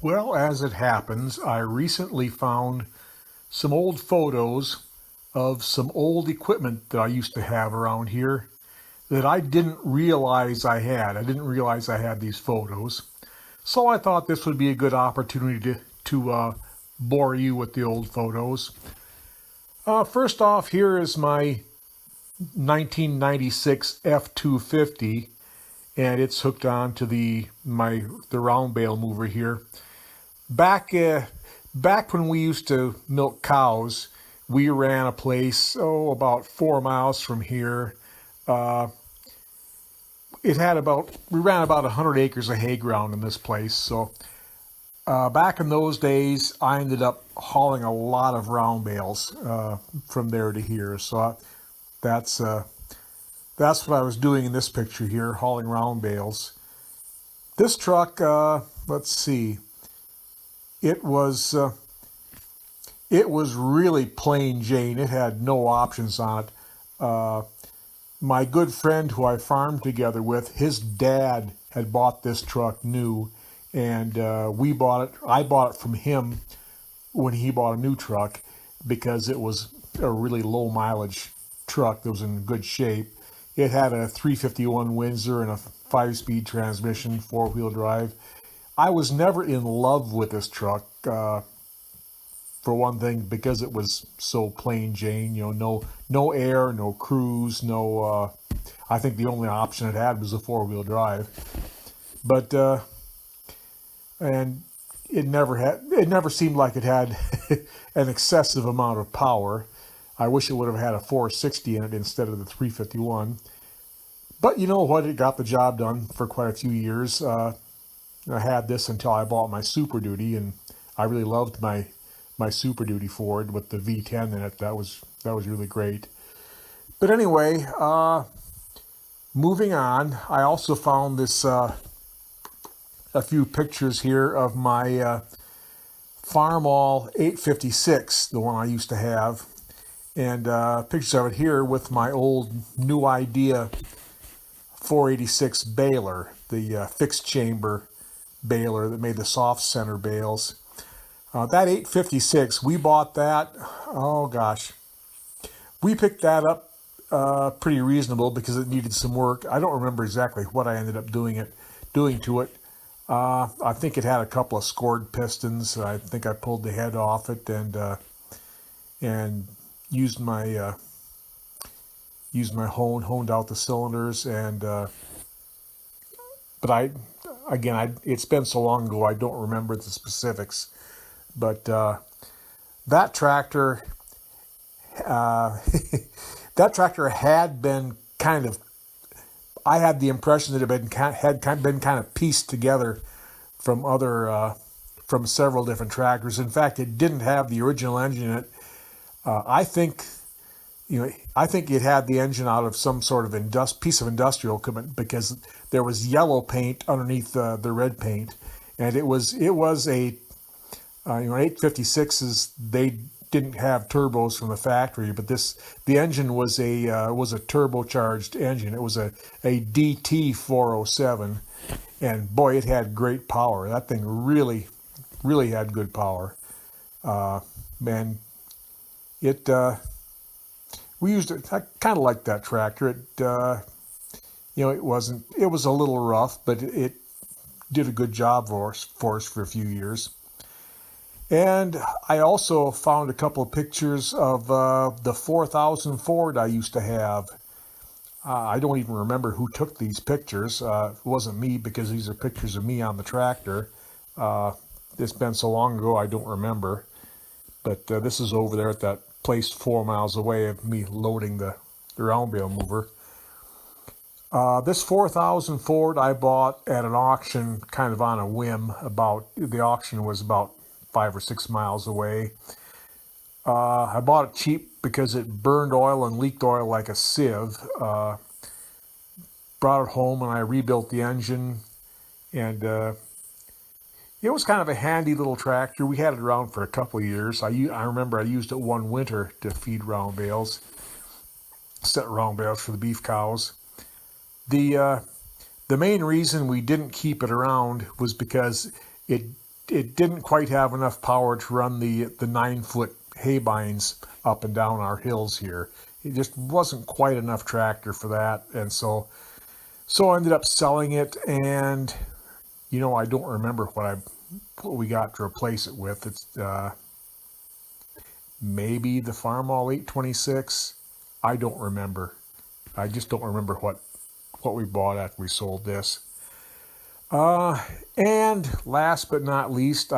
Well, as it happens, I recently found some old photos of some old equipment that I used to have around here that I didn't realize I had. I didn't realize I had these photos. So I thought this would be a good opportunity to bore you with the old photos. First off, here is my 1996 F250, and it's hooked on to the round bale mover here. Back when we used to milk cows, we ran a place about 4 miles from here. We ran about 100 acres of hay ground in this place. So back in those days, I ended up hauling a lot of round bales from there to here. So that's what I was doing in this picture here, hauling round bales. This truck, let's see. It was really plain Jane. It had no options on it. My good friend who I farmed together with, his dad had bought this truck new, and we bought it. I bought it from him when he bought a new truck because it was a really low mileage truck that was in good shape. It had a 351 Windsor and a 5-speed transmission, 4-wheel drive. I was never in love with this truck, for one thing, because it was so plain Jane. You know, no air, no cruise, no. I think the only option it had was a 4-wheel drive, but and it never seemed like it had an excessive amount of power. I wish it would have had a 460 in it instead of the 351. But you know what? It got the job done for quite a few years. I had this until I bought my Super Duty, and I really loved my Super Duty Ford with the V10 in it. That was really great. But anyway, moving on. I also found this a few pictures here of my Farmall 856, the one I used to have, and pictures of it here with my old New Idea 486 baler, the fixed chamber baler that made the soft center bales. That 856, we bought that, oh gosh, we picked that up pretty reasonable because it needed some work. I don't remember exactly what I ended up doing to it. I think it had a couple of scored pistons. I think I pulled the head off it and used my honed out the cylinders, and but it's been so long ago I don't remember the specifics. But that tractor had been kind of, I had the impression that it had been kind of pieced together from from several different tractors. In fact, it didn't have the original engine in it. I think it had the engine out of some sort of piece of industrial equipment, because there was yellow paint underneath the red paint, and it was a 856s. They didn't have turbos from the factory, but the engine was a turbocharged engine. It was a DT 407, and boy, it had great power. That thing really had good power. Man, it. We used it. I kind of liked that tractor. It was a little rough, but it did a good job for us for a few years. And I also found a couple of pictures of the 4000 Ford I used to have. I don't even remember who took these pictures. It wasn't me, because these are pictures of me on the tractor. It's been so long ago I don't remember. But this is over there at that place 4 miles away of me loading the round bale mover. This 4000 Ford I bought at an auction kind of on a whim. The auction was about 5 or 6 miles away. I bought it cheap because it burned oil and leaked oil like a sieve. Brought it home and I rebuilt the engine, and it was kind of a handy little tractor. We had it around for a couple of years. I remember I used it one winter to feed round bales, set round bales for the beef cows. The main reason we didn't keep it around was because it it didn't quite have enough power to run the 9-foot hay binds up and down our hills here. It just wasn't quite enough tractor for that, and so I ended up selling it. And you know, I don't remember what we got to replace it with. It's maybe the Farmall 826. I don't remember. I just don't remember what we bought after we sold this. And last but not least,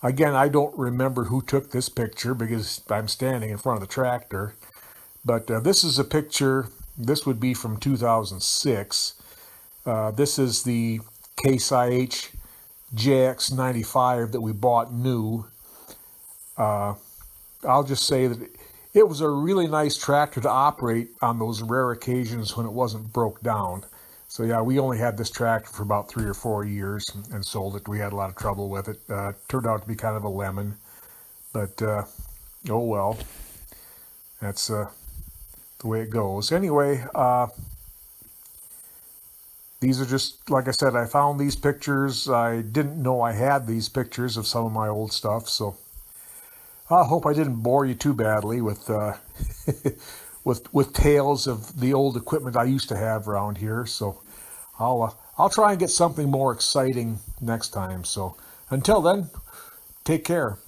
again, I don't remember who took this picture because I'm standing in front of the tractor. But this is a picture. This would be from 2006. This is the Case IH JX95 that we bought new. I'll just say that it was a really nice tractor to operate on those rare occasions when it wasn't broke down. So yeah, we only had this tractor for about 3 or 4 years and sold it. We had a lot of trouble with it. Turned out to be kind of a lemon, but oh well. That's the way it goes. Anyway, these are just, like I said, I found these pictures. I didn't know I had these pictures of some of my old stuff, so I hope I didn't bore you too badly with with tales of the old equipment I used to have around here. So I'll try and get something more exciting next time. So until then, take care.